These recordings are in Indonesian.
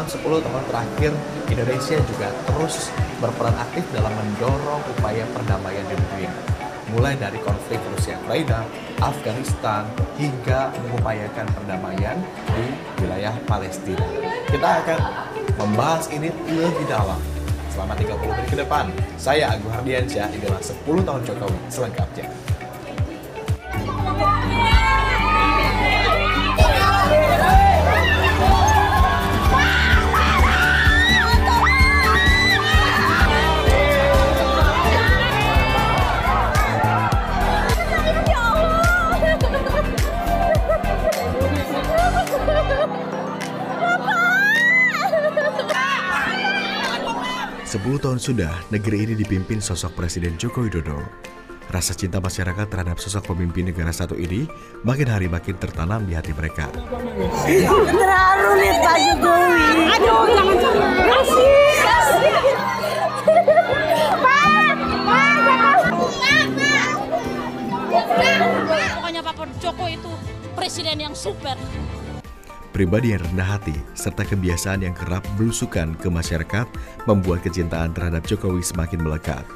dalam 10 tahun terakhir, Indonesia juga terus berperan aktif dalam mendorong upaya perdamaian di dunia. Mulai dari konflik Rusia-Ukraina, Afghanistan, hingga mengupayakan perdamaian di wilayah Palestina. Kita akan membahas ini lebih dalam selama 30 menit ke depan. Saya Agung Hardiansyah, inilah 10 tahun Jokowi selengkapnya. Sepuluh tahun sudah negeri ini dipimpin sosok Presiden Joko Widodo. Rasa cinta masyarakat terhadap sosok pemimpin negara satu ini makin hari makin tertanam di hati mereka. Terharu nih Pak Jokowi. Aduh, jangan-jangan. Pokoknya Pak Jokowi itu presiden yang super. Pribadi yang rendah hati, serta kebiasaan yang kerap belusukan ke masyarakat membuat kecintaan terhadap Jokowi semakin melekat.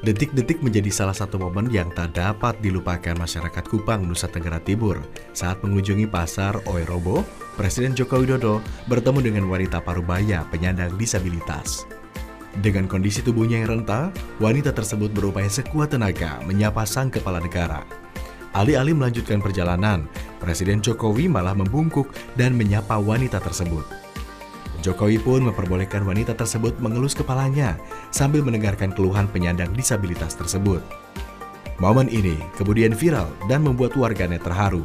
Detik-detik menjadi salah satu momen yang tak dapat dilupakan masyarakat Kupang, Nusa Tenggara Timur. Saat mengunjungi pasar Oerobo, Presiden Joko Widodo bertemu dengan wanita parubaya penyandang disabilitas. Dengan kondisi tubuhnya yang renta, wanita tersebut berupaya sekuat tenaga menyapa sang kepala negara. Alih-alih melanjutkan perjalanan, Presiden Jokowi malah membungkuk dan menyapa wanita tersebut. Jokowi pun memperbolehkan wanita tersebut mengelus kepalanya sambil mendengarkan keluhan penyandang disabilitas tersebut. Momen ini kemudian viral dan membuat warganet terharu.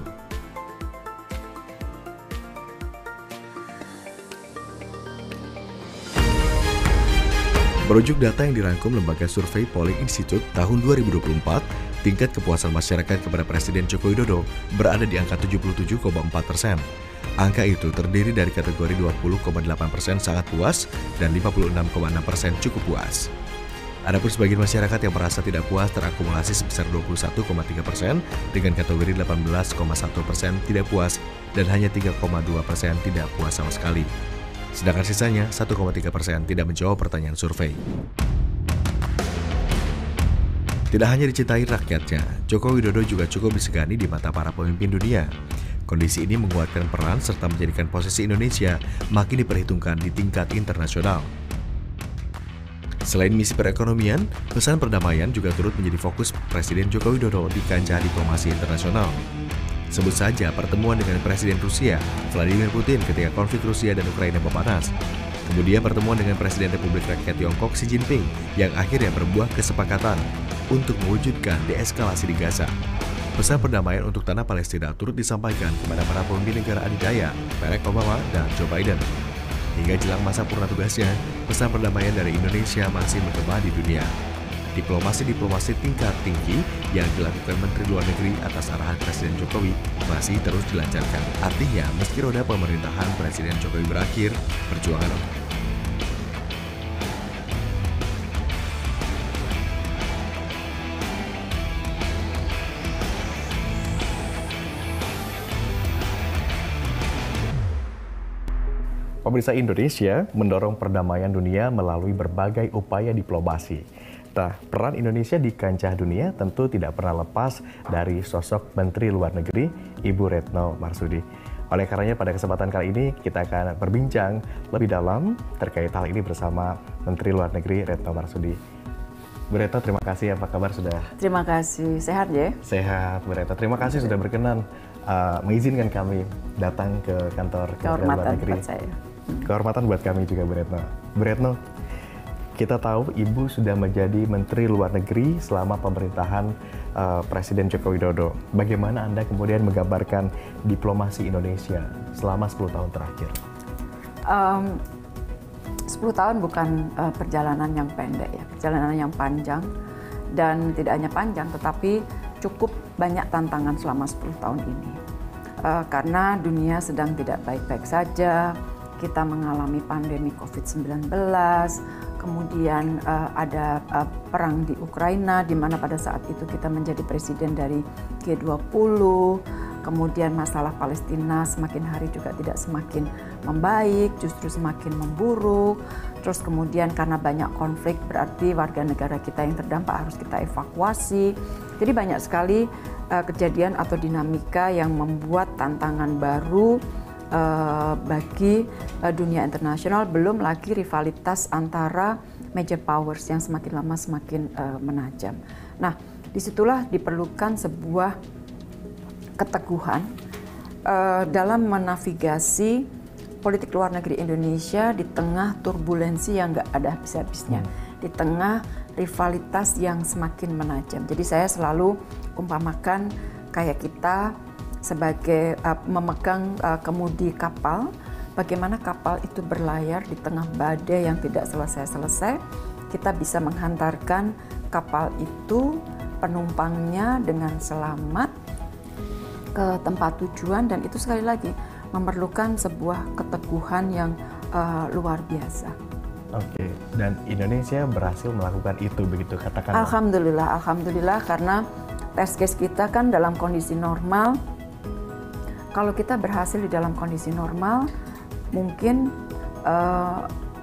Merujuk data yang dirangkum Lembaga Survei Polling Institute tahun 2024, tingkat kepuasan masyarakat kepada Presiden Joko Widodo berada di angka 77,4%. Angka itu terdiri dari kategori 20,8% sangat puas dan 56,6% cukup puas. Adapun sebagian masyarakat yang merasa tidak puas terakumulasi sebesar 21,3% dengan kategori 18,1% tidak puas dan hanya 3,2% tidak puas sama sekali. Sedangkan sisanya 1,3% tidak menjawab pertanyaan survei. Tidak hanya dicintai rakyatnya, Joko Widodo juga cukup disegani di mata para pemimpin dunia. Kondisi ini menguatkan peran serta menjadikan posisi Indonesia makin diperhitungkan di tingkat internasional. Selain misi perekonomian, pesan perdamaian juga turut menjadi fokus Presiden Joko Widodo di kancah diplomasi internasional. Sebut saja pertemuan dengan Presiden Rusia, Vladimir Putin ketika konflik Rusia dan Ukraina memanas. Kemudian pertemuan dengan Presiden Republik Rakyat Tiongkok Xi Jinping yang akhirnya berbuah kesepakatan untuk mewujudkan deeskalasi di Gaza. Pesan perdamaian untuk tanah Palestina turut disampaikan kepada para pemimpin negara adidaya, Barack Obama dan Joe Biden. Hingga jelang masa purna tugasnya, pesan perdamaian dari Indonesia masih menggema di dunia. Diplomasi tingkat tinggi yang dilakukan Menteri Luar Negeri atas arahan Presiden Jokowi masih terus dilancarkan. Artinya, meski roda pemerintahan Presiden Jokowi berakhir, perjuangan Pemirsa, Indonesia mendorong perdamaian dunia melalui berbagai upaya diplomasi. Nah, peran Indonesia di kancah dunia tentu tidak pernah lepas dari sosok Menteri Luar Negeri, Ibu Retno Marsudi. Oleh karenanya pada kesempatan kali ini kita akan berbincang lebih dalam terkait hal ini bersama Menteri Luar Negeri Retno Marsudi. Bu Retno, terima kasih. Apa kabar sudah? Terima kasih. Sehat ya? Sehat, Bu Retno. Terima kasih sudah berkenan mengizinkan kami datang ke kantor Kementerian Luar Negeri. Buat saya. Kehormatan buat kami juga, Bu Retno. Bu Retno, kita tahu Ibu sudah menjadi Menteri Luar Negeri selama pemerintahan Presiden Joko Widodo. Bagaimana Anda kemudian menggambarkan diplomasi Indonesia selama 10 tahun terakhir? 10 tahun bukan perjalanan yang pendek ya, perjalanan yang panjang. dan tidak hanya panjang tetapi cukup banyak tantangan selama 10 tahun ini. Karena dunia sedang tidak baik-baik saja, kita mengalami pandemi COVID-19, kemudian ada perang di Ukraina di mana pada saat itu kita menjadi presiden dari G20, kemudian masalah Palestina semakin hari juga tidak semakin membaik, justru semakin memburuk. Terus kemudian karena banyak konflik berarti warga negara kita yang terdampak harus kita evakuasi. Jadi banyak sekali kejadian atau dinamika yang membuat tantangan baru bagi dunia internasional, belum lagi rivalitas antara major powers yang semakin lama semakin menajam. Nah, disitulah diperlukan sebuah keteguhan dalam menavigasi politik luar negeri Indonesia di tengah turbulensi yang nggak ada habis-habisnya, di tengah rivalitas yang semakin menajam. Jadi saya selalu umpamakan kayak kita sebagai memegang kemudi kapal, bagaimana kapal itu berlayar di tengah badai yang tidak selesai-selesai, kita bisa menghantarkan kapal itu penumpangnya dengan selamat ke tempat tujuan, dan itu sekali lagi memerlukan sebuah keteguhan yang luar biasa. Oke, dan Indonesia berhasil melakukan itu begitu katakan. Alhamdulillah karena test case kita kan dalam kondisi normal. Kalau kita berhasil di dalam kondisi normal, mungkin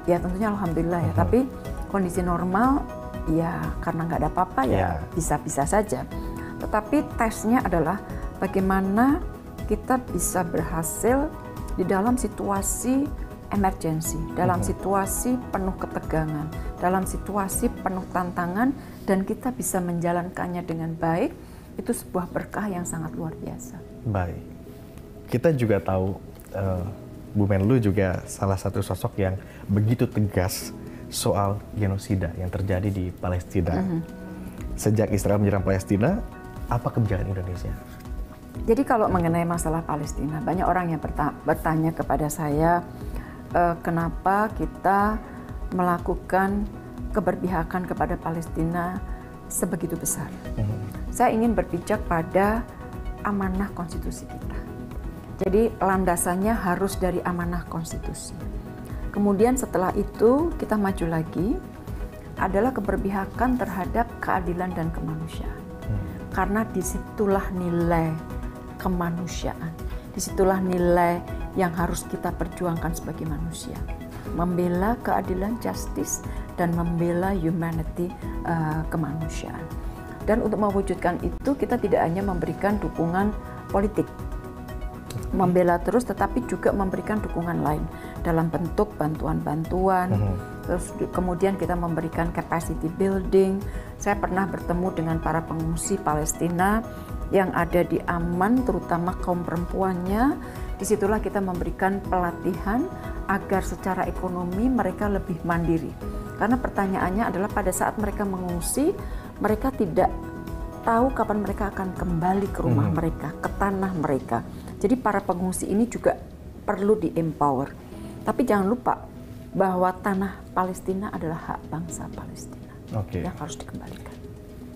ya tentunya alhamdulillah ya. Tapi kondisi normal ya karena nggak ada apa-apa ya bisa-bisa saja. Tetapi tesnya adalah bagaimana kita bisa berhasil di dalam situasi emergency, dalam situasi penuh ketegangan, dalam situasi penuh tantangan, dan kita bisa menjalankannya dengan baik. Itu sebuah berkah yang sangat luar biasa. Baik. Kita juga tahu Bu Menlu juga salah satu sosok yang begitu tegas soal genosida yang terjadi di Palestina. Sejak Israel menyerang Palestina, apa kebijakan Indonesia? Jadi kalau mengenai masalah Palestina, banyak orang yang bertanya kepada saya, kenapa kita melakukan keberpihakan kepada Palestina sebegitu besar. Saya ingin berpijak pada amanah konstitusi kita. Jadi landasannya harus dari amanah konstitusi. Kemudian setelah itu kita maju lagi adalah keberpihakan terhadap keadilan dan kemanusiaan. Karena disitulah nilai kemanusiaan, disitulah nilai yang harus kita perjuangkan sebagai manusia. Membela keadilan, justice, dan membela humanity, kemanusiaan. Dan untuk mewujudkan itu kita tidak hanya memberikan dukungan politik, membela terus, tetapi juga memberikan dukungan lain dalam bentuk bantuan-bantuan. Terus kemudian kita memberikan capacity building. Saya pernah bertemu dengan para pengungsi Palestina yang ada di Amman, terutama kaum perempuannya. Disitulah kita memberikan pelatihan agar secara ekonomi mereka lebih mandiri. Karena pertanyaannya adalah pada saat mereka mengungsi, mereka tidak tahu kapan mereka akan kembali ke rumah mereka, ke tanah mereka. Jadi para pengungsi ini juga perlu di-empower. Tapi jangan lupa bahwa tanah Palestina adalah hak bangsa Palestina yang harus dikembalikan.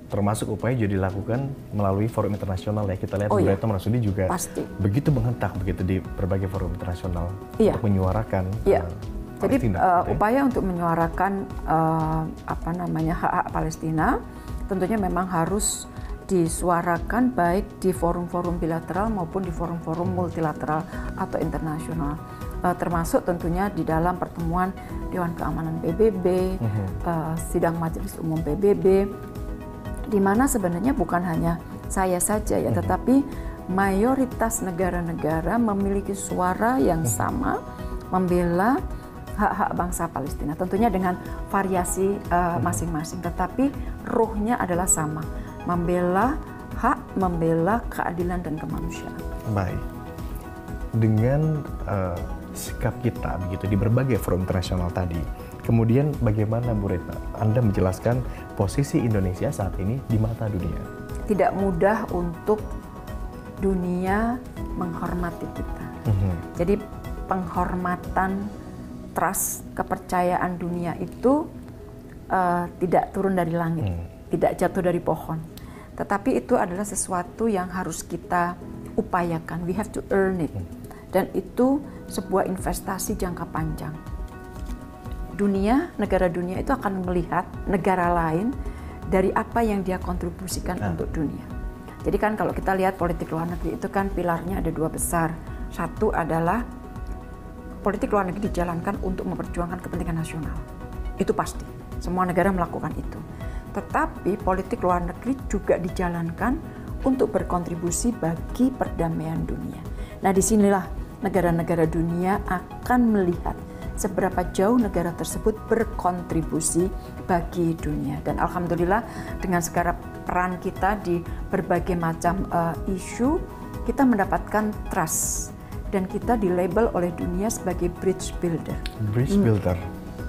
Termasuk upaya juga dilakukan melalui forum internasional ya. Kita lihat Bu Retno Marsudi juga begitu menghentak begitu di berbagai forum internasional untuk menyuarakan Jadi upaya untuk menyuarakan hak-hak Palestina tentunya memang harus disuarakan baik di forum-forum bilateral maupun di forum-forum multilateral atau internasional. Termasuk tentunya di dalam pertemuan Dewan Keamanan PBB, sidang Majelis Umum PBB, di mana sebenarnya bukan hanya saya saja ya, tetapi mayoritas negara-negara memiliki suara yang sama membela hak-hak bangsa Palestina. Tentunya dengan variasi masing-masing, tetapi ruhnya adalah sama, membela hak, membela keadilan dan kemanusiaan. Baik. Dengan sikap kita begitu di berbagai forum internasional tadi, kemudian bagaimana Bu Retno Anda menjelaskan posisi Indonesia saat ini di mata dunia? Tidak mudah untuk dunia menghormati kita. Jadi penghormatan, trust, kepercayaan dunia itu tidak turun dari langit. tidak jatuh dari pohon. Tetapi itu adalah sesuatu yang harus kita upayakan. We have to earn it. Dan itu sebuah investasi jangka panjang. Negara dunia itu akan melihat negara lain dari apa yang dia kontribusikan untuk dunia. Jadi kan kalau kita lihat politik luar negeri itu kan pilarnya ada 2 besar. Satu adalah politik luar negeri dijalankan untuk memperjuangkan kepentingan nasional. Itu pasti, semua negara melakukan itu. Tetapi politik luar negeri juga dijalankan untuk berkontribusi bagi perdamaian dunia. Nah, disinilah negara-negara dunia akan melihat seberapa jauh negara tersebut berkontribusi bagi dunia. Dan alhamdulillah dengan segala peran kita di berbagai macam isu, kita mendapatkan trust. Dan kita dilabel oleh dunia sebagai bridge builder. Bridge builder.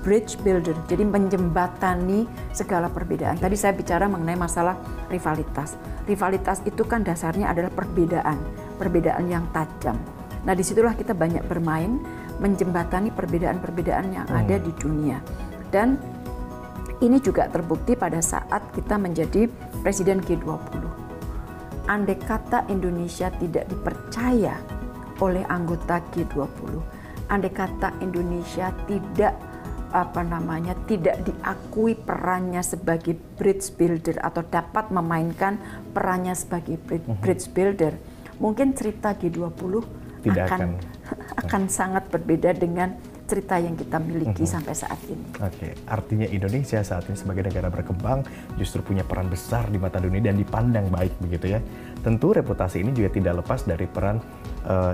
Bridge builder, jadi menjembatani segala perbedaan. Tadi saya bicara mengenai masalah rivalitas. Rivalitas itu kan dasarnya adalah perbedaan yang tajam. Nah, disitulah kita banyak bermain, menjembatani perbedaan-perbedaan yang ada di dunia. Dan ini juga terbukti pada saat kita menjadi Presiden G20. Andai kata Indonesia tidak dipercaya oleh anggota G20, andai kata Indonesia tidak diakui perannya sebagai bridge builder atau dapat memainkan perannya sebagai bridge builder, mungkin cerita G20 akan sangat berbeda dengan cerita yang kita miliki sampai saat ini. Oke, artinya Indonesia saat ini sebagai negara berkembang justru punya peran besar di mata dunia dan dipandang baik begitu ya. Tentu reputasi ini juga tidak lepas dari peran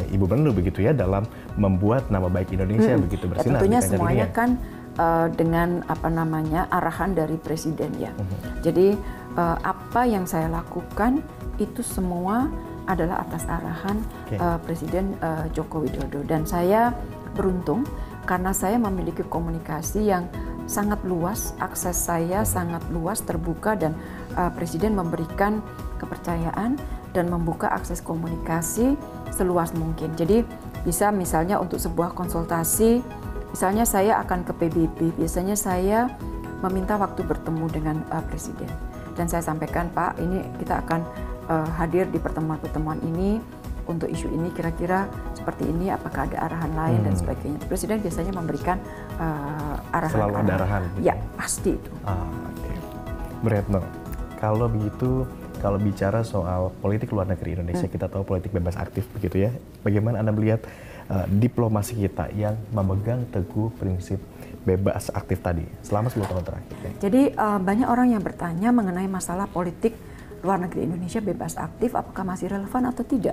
Ibu Menlu begitu ya dalam membuat nama baik Indonesia begitu bersinar. Tentunya semuanya kan dengan arahan dari Presiden ya. Jadi apa yang saya lakukan itu semua adalah atas arahan Presiden Joko Widodo, dan saya beruntung karena saya memiliki komunikasi yang sangat luas, akses saya sangat luas, terbuka, dan Presiden memberikan kepercayaan dan membuka akses komunikasi seluas mungkin. Jadi bisa misalnya untuk sebuah konsultasi, misalnya saya akan ke PBB, biasanya saya meminta waktu bertemu dengan Presiden. Dan saya sampaikan, Pak, ini kita akan hadir di pertemuan-pertemuan ini, untuk isu ini kira-kira seperti ini, apakah ada arahan lain dan sebagainya. Presiden biasanya memberikan arahan. Selalu ada arahan? Gitu. Ya, pasti itu. Okay. Bu Retno, kalau begitu, kalau bicara soal politik luar negeri Indonesia, kita tahu politik bebas aktif begitu ya. Bagaimana Anda melihat diplomasi kita yang memegang teguh prinsip bebas aktif tadi selama 10 tahun terakhir? Jadi banyak orang yang bertanya mengenai masalah politik luar negeri Indonesia bebas aktif, apakah masih relevan atau tidak?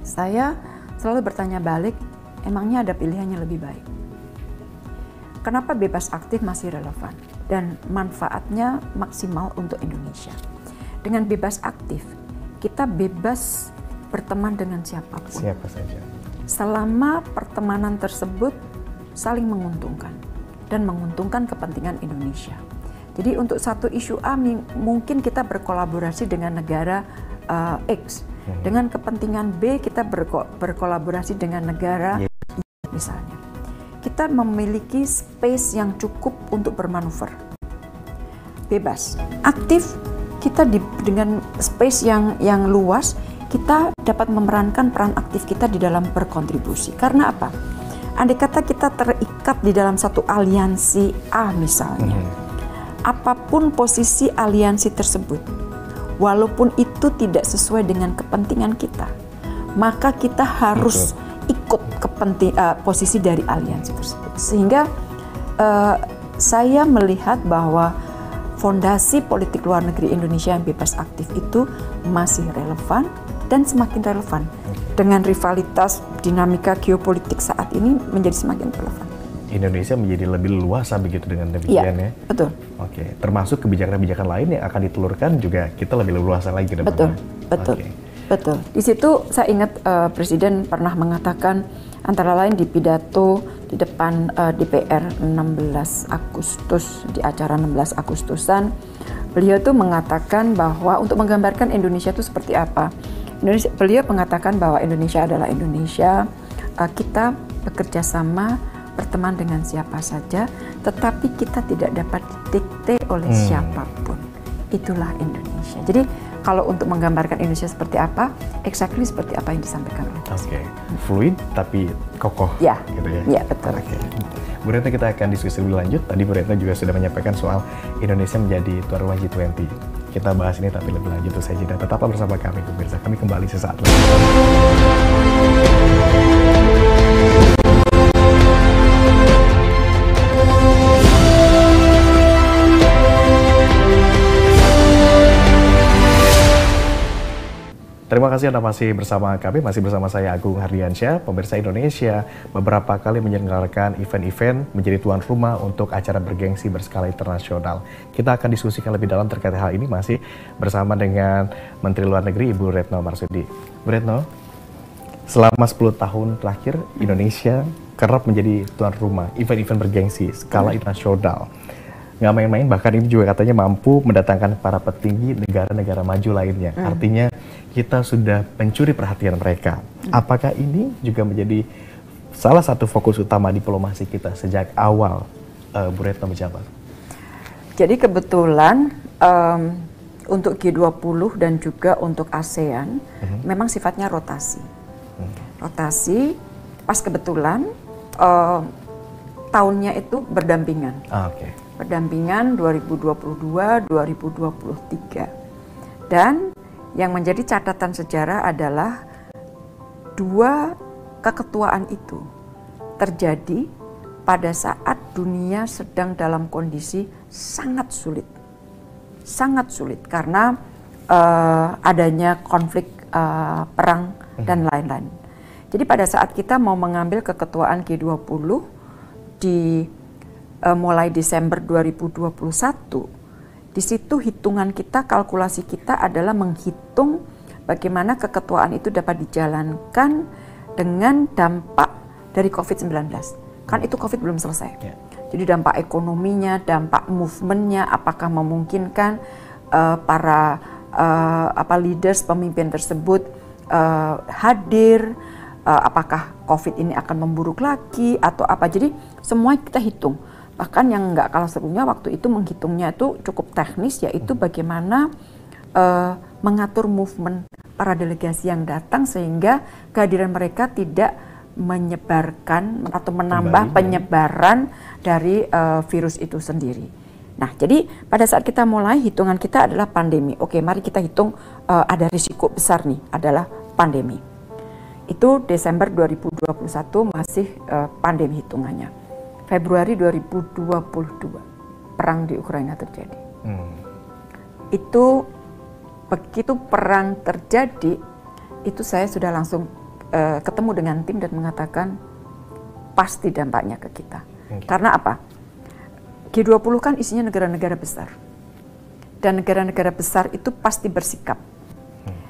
Saya selalu bertanya balik, emangnya ada pilihannya lebih baik? Kenapa bebas aktif masih relevan dan manfaatnya maksimal untuk Indonesia? Dengan bebas aktif, kita bebas berteman dengan siapapun. Siapa saja. Selama pertemanan tersebut saling menguntungkan dan menguntungkan kepentingan Indonesia. Jadi untuk satu isu A mungkin kita berkolaborasi dengan negara X. Dengan kepentingan B kita berkolaborasi dengan negara Y misalnya. Kita memiliki space yang cukup untuk bermanuver. Bebas. Aktif, kita dengan space yang luas, kita dapat memerankan peran aktif kita di dalam berkontribusi. Karena apa? Andai kata kita terikat di dalam satu aliansi A misalnya, apapun posisi aliansi tersebut, walaupun itu tidak sesuai dengan kepentingan kita, maka kita harus ikut posisi dari aliansi tersebut. Sehingga saya melihat bahwa fondasi politik luar negeri Indonesia yang bebas aktif itu masih relevan dan semakin relevan. Dengan rivalitas dinamika geopolitik saat ini menjadi semakin relevan. Indonesia menjadi lebih luasa begitu dengan demikian ya? Betul. Oke, termasuk kebijakan-kebijakan lain yang akan ditelurkan juga kita lebih luasa lagi ke depannya. Betul. Di situ saya ingat Presiden pernah mengatakan antara lain di pidato di depan DPR 16 Agustus, di acara 16 Agustusan, beliau tuh mengatakan bahwa untuk menggambarkan Indonesia itu seperti apa. Beliau mengatakan bahwa Indonesia adalah Indonesia, kita bekerja sama, berteman dengan siapa saja, tetapi kita tidak dapat didikte oleh siapapun. itulah Indonesia. Jadi kalau untuk menggambarkan Indonesia seperti apa, exactly seperti apa yang disampaikan oleh Presiden. Fluid tapi kokoh. Ya, gitu ya. Ya betul. Bu Retno, kita akan diskusi lebih lanjut. Tadi Bu Retno juga sudah menyampaikan soal Indonesia menjadi tuan rumah G20. Kita bahas ini tapi lebih lanjut usai jeda. Tetaplah bersama kami pemirsa. Kami kembali sesaat lagi. Terima kasih Anda masih bersama kami, masih bersama saya Agung Hardiansyah. Pemirsa, Indonesia beberapa kali menyelenggarakan event-event menjadi tuan rumah untuk acara bergengsi berskala internasional. Kita akan diskusikan lebih dalam terkait hal ini masih bersama dengan Menteri Luar Negeri Ibu Retno Marsudi. Bu Retno, selama 10 tahun terakhir Indonesia kerap menjadi tuan rumah event-event bergengsi skala internasional. Nggak main-main, bahkan ini juga katanya mampu mendatangkan para petinggi negara-negara maju lainnya. Artinya kita sudah mencuri perhatian mereka. Apakah ini juga menjadi salah satu fokus utama diplomasi kita sejak awal Bu Retno menjabat? Jadi kebetulan untuk G20 dan juga untuk ASEAN memang sifatnya rotasi. Rotasi, pas kebetulan tahunnya itu berdampingan. Berdampingan 2022, 2023. Dan yang menjadi catatan sejarah adalah dua keketuaan itu terjadi pada saat dunia sedang dalam kondisi sangat sulit. Sangat sulit karena adanya konflik perang dan lain-lain. Jadi pada saat kita mau mengambil keketuaan G20 di mulai Desember 2021, di situ hitungan kita, kalkulasi kita adalah menghitung bagaimana keketuaan itu dapat dijalankan dengan dampak dari COVID-19. Kan itu COVID belum selesai. Jadi dampak ekonominya, dampak movementnya, apakah memungkinkan para leaders, pemimpin tersebut hadir, apakah COVID ini akan memburuk lagi atau apa. Jadi semua kita hitung. Bahkan yang nggak kalah serunya waktu itu menghitungnya itu cukup teknis, yaitu bagaimana mengatur movement para delegasi yang datang sehingga kehadiran mereka tidak menyebarkan atau menambah penyebaran dari virus itu sendiri. Nah, jadi pada saat kita mulai, hitungan kita adalah pandemi. Oke, mari kita hitung ada risiko besar nih, adalah pandemi. Itu Desember 2021 masih pandemi hitungannya. Februari 2022 perang di Ukraina terjadi. Itu begitu perang terjadi, itu saya sudah langsung ketemu dengan tim dan mengatakan pasti dampaknya ke kita. Karena apa? G20 kan isinya negara-negara besar. Dan negara-negara besar itu pasti bersikap.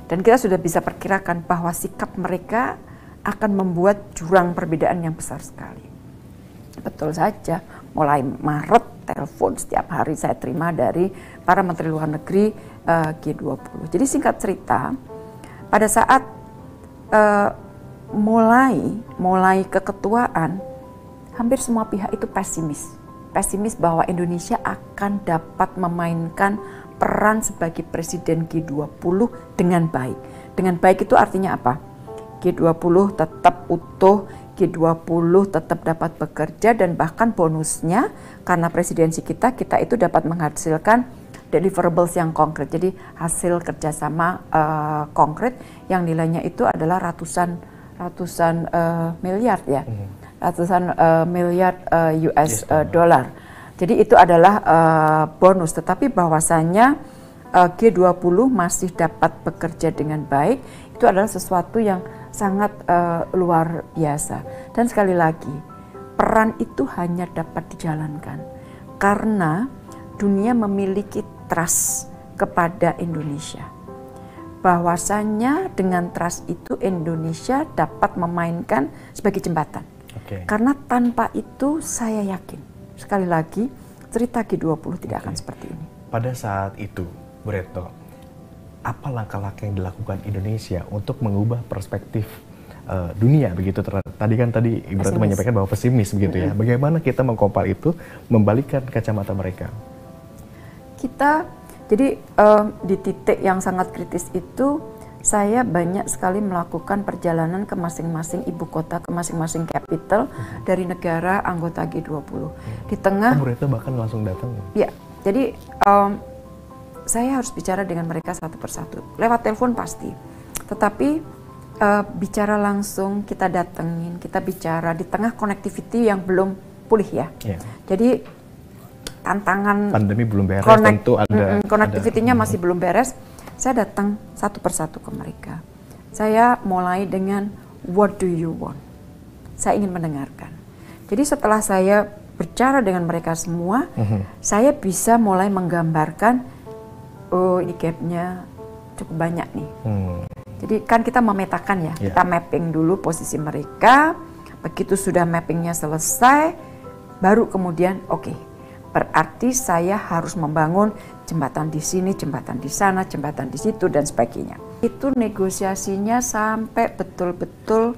Dan kita sudah bisa perkirakan bahwa sikap mereka akan membuat jurang perbedaan yang besar sekali. Betul saja, mulai Maret telepon setiap hari saya terima dari para menteri luar negeri G20. Jadi singkat cerita, pada saat mulai keketuaan, hampir semua pihak itu pesimis bahwa Indonesia akan dapat memainkan peran sebagai presiden G20 dengan baik. Dengan baik itu artinya apa? G20 tetap utuh, G20 tetap dapat bekerja, dan bahkan bonusnya karena presidensi kita itu dapat menghasilkan deliverables yang konkret. Jadi hasil kerjasama konkret yang nilainya itu adalah ratusan miliar ya, ratusan miliar US dollar. Jadi itu adalah bonus, tetapi bahwasannya G20 masih dapat bekerja dengan baik, itu adalah sesuatu yang sangat luar biasa. Dan sekali lagi, peran itu hanya dapat dijalankan karena dunia memiliki trust kepada Indonesia. Bahwasanya dengan trust itu Indonesia dapat memainkan sebagai jembatan. Karena tanpa itu saya yakin, sekali lagi, cerita G20 tidak akan seperti ini. Pada saat itu, Bu Retno, apa langkah-langkah yang dilakukan Indonesia untuk mengubah perspektif dunia begitu? Tadi Ibu Retno menyampaikan bahwa pesimis begitu ya. Bagaimana kita mengkompar itu, membalikkan kacamata mereka? Kita Jadi di titik yang sangat kritis itu saya banyak sekali melakukan perjalanan ke masing-masing ibu kota, ke masing-masing capital dari negara anggota G20. Di tengah Bu Retno bahkan langsung datang. Ya, jadi saya harus bicara dengan mereka satu persatu. Lewat telepon pasti, tetapi bicara langsung, kita datengin, kita bicara di tengah connectivity yang belum pulih ya. Jadi tantangan pandemi belum beres, tentu ada connectivity-nya masih belum beres. Saya datang satu persatu ke mereka. Saya mulai dengan what do you want? Saya ingin mendengarkan. Jadi setelah saya bicara dengan mereka semua, saya bisa mulai menggambarkan, oh ini gap-nya cukup banyak nih. Jadi kan kita memetakan ya, kita mapping dulu posisi mereka. Begitu sudah mappingnya selesai, baru kemudian oke. Berarti saya harus membangun jembatan di sini, jembatan di sana, jembatan di situ, dan sebagainya. Itu negosiasinya sampai betul-betul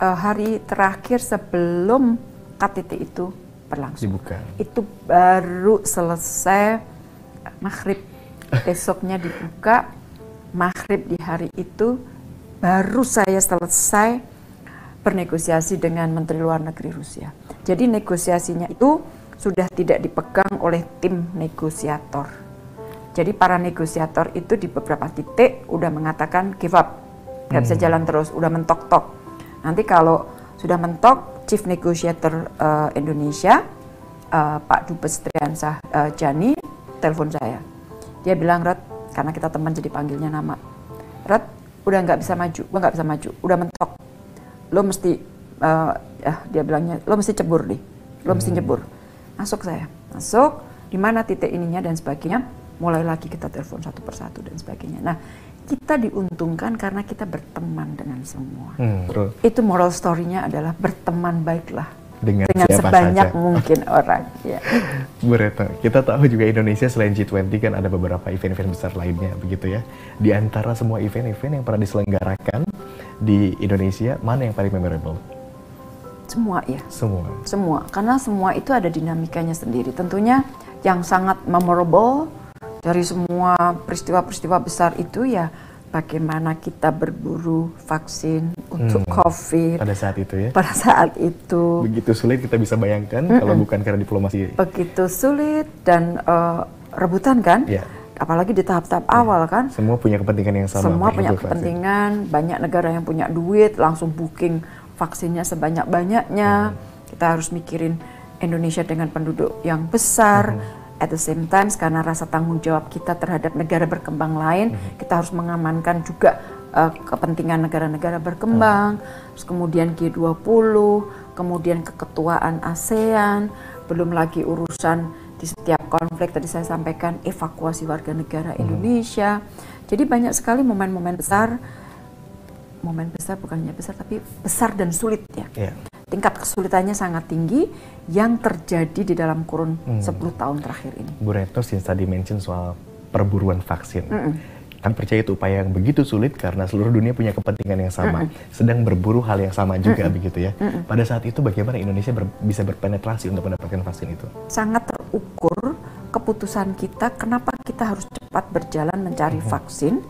hari terakhir sebelum KTT itu berlangsung. Dibuka. Itu baru selesai maghrib, besoknya dibuka, maghrib di hari itu baru saya selesai bernegosiasi dengan Menteri Luar Negeri Rusia. Jadi negosiasinya itu sudah tidak dipegang oleh tim negosiator. Jadi para negosiator itu di beberapa titik udah mengatakan give up, nggak bisa jalan terus, udah mentok-tok. Nanti kalau sudah mentok, Chief Negotiator Indonesia, Pak Dubes Triansah Jani, telepon saya. Dia bilang, Red, karena kita teman jadi panggilnya nama, Red, udah nggak bisa maju, gua nggak bisa maju, udah mentok. Lo mesti, dia bilangnya, lo mesti cebur deh, lo mesti nyebur. Masuk saya, masuk, di mana titik ininya dan sebagainya, mulai lagi kita telepon satu persatu dan sebagainya. Nah, kita diuntungkan karena kita berteman dengan semua. Itu moral story-nya adalah berteman baiklah dengan sebanyak saja mungkin orang. Ya. Bu Retno, kita tahu juga Indonesia selain G20 kan ada beberapa event-event besar lainnya, begitu ya. Di antara semua event-event yang pernah diselenggarakan di Indonesia, mana yang paling memorable? Semua ya. Semua, karena semua itu ada dinamikanya sendiri. Tentunya yang sangat memorable dari semua peristiwa-peristiwa besar itu ya bagaimana kita berburu vaksin untuk COVID. Pada saat itu ya? Pada saat itu. Begitu sulit kita bisa bayangkan kalau bukan karena diplomasi. Begitu sulit dan rebutan kan? Yeah. Apalagi di tahap-tahap awal kan? Semua punya kepentingan yang sama. Semua punya kepentingan, banyak negara yang punya duit, langsung booking vaksinnya sebanyak-banyaknya. Kita harus mikirin Indonesia dengan penduduk yang besar. At the same time, karena rasa tanggung jawab kita terhadap negara berkembang lain, kita harus mengamankan juga kepentingan negara-negara berkembang. Terus kemudian G20, kemudian keketuaan ASEAN, belum lagi urusan di setiap konflik tadi saya sampaikan evakuasi warga negara Indonesia. Jadi banyak sekali momen-momen besar. Momen besar bukannya besar tapi besar dan sulit ya. Tingkat kesulitannya sangat tinggi yang terjadi di dalam kurun 10 tahun terakhir ini. Bu Retno, since tadi mention soal perburuan vaksin, kami percaya itu upaya yang begitu sulit karena seluruh dunia punya kepentingan yang sama, sedang berburu hal yang sama juga begitu ya. Pada saat itu bagaimana Indonesia bisa berpenetrasi untuk mendapatkan vaksin itu? Sangat terukur keputusan kita, kenapa kita harus cepat berjalan mencari vaksin.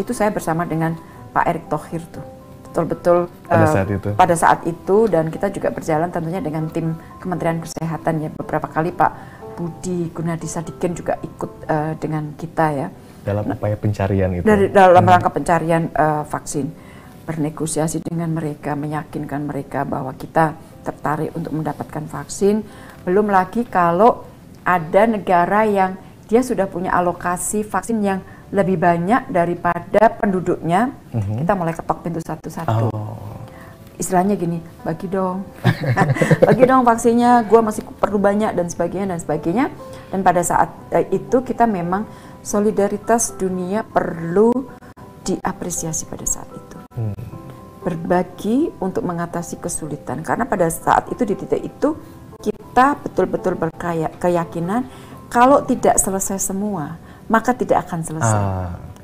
Itu saya bersama dengan Pak Erick Thohir tuh, betul-betul pada saat itu, dan kita juga berjalan tentunya dengan tim Kementerian Kesehatan ya. Beberapa kali Pak Budi Gunadisadikin juga ikut dengan kita ya. Dalam upaya pencarian itu? Dalam rangka pencarian vaksin. Bernegosiasi dengan mereka, meyakinkan mereka bahwa kita tertarik untuk mendapatkan vaksin. Belum lagi kalau ada negara yang dia sudah punya alokasi vaksin yang lebih banyak daripada penduduknya, kita mulai ketok pintu satu-satu. Istilahnya gini, bagi dong, bagi dong vaksinnya, gue masih perlu banyak dan sebagainya. Dan pada saat itu kita memang solidaritas dunia perlu diapresiasi pada saat itu. Berbagi untuk mengatasi kesulitan, karena pada saat itu di titik itu kita betul-betul berkeyakinan kalau tidak selesai semua, maka tidak akan selesai.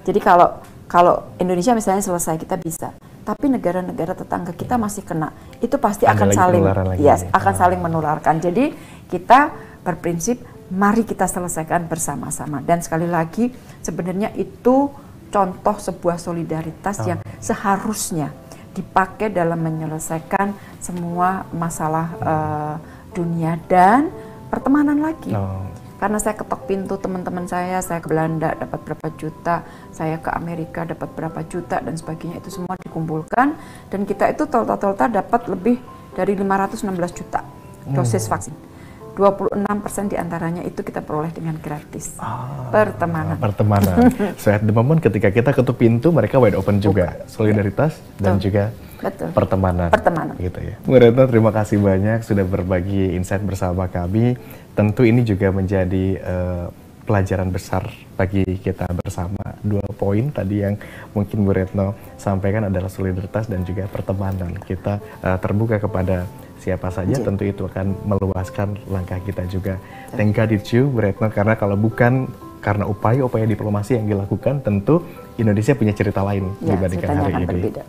Jadi kalau Indonesia misalnya selesai, kita bisa. Tapi negara-negara tetangga kita masih kena. Itu pasti akan saling, akan saling menularkan. Jadi kita berprinsip mari kita selesaikan bersama-sama. Dan sekali lagi, sebenarnya itu contoh sebuah solidaritas yang seharusnya dipakai dalam menyelesaikan semua masalah dunia dan pertemanan lagi. Karena saya ketok pintu teman-teman saya ke Belanda dapat berapa juta, saya ke Amerika dapat berapa juta dan sebagainya, itu semua dikumpulkan dan kita itu total dapat lebih dari 516 juta dosis vaksin. 26% diantaranya itu kita peroleh dengan gratis. Pertemanan. So at the moment ketika kita ketuk pintu, mereka wide open juga. Solidaritas dan juga pertemanan. Gitu ya. Bu Retno, terima kasih banyak sudah berbagi insight bersama kami. Tentu ini juga menjadi pelajaran besar bagi kita bersama. 2 poin tadi yang mungkin Bu Retno sampaikan adalah solidaritas dan juga pertemanan. Kita terbuka kepada siapa saja, tentu itu akan meluaskan langkah kita juga. Thank God it's you, Bu Retno, karena kalau bukan karena upaya-upaya diplomasi yang dilakukan, tentu Indonesia punya cerita lain dibandingkan hari ini. Berbeda.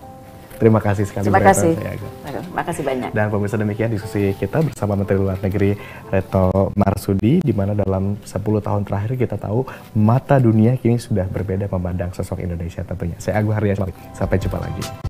Terima kasih sekali, terima Bu kasih. Retno. Terima kasih banyak. Dan pemirsa, demikian diskusi kita bersama Menteri Luar Negeri Retno Marsudi, di mana dalam 10 tahun terakhir kita tahu mata dunia kini sudah berbeda memandang sosok Indonesia tentunya. Saya Agung Haryadi, sampai jumpa lagi.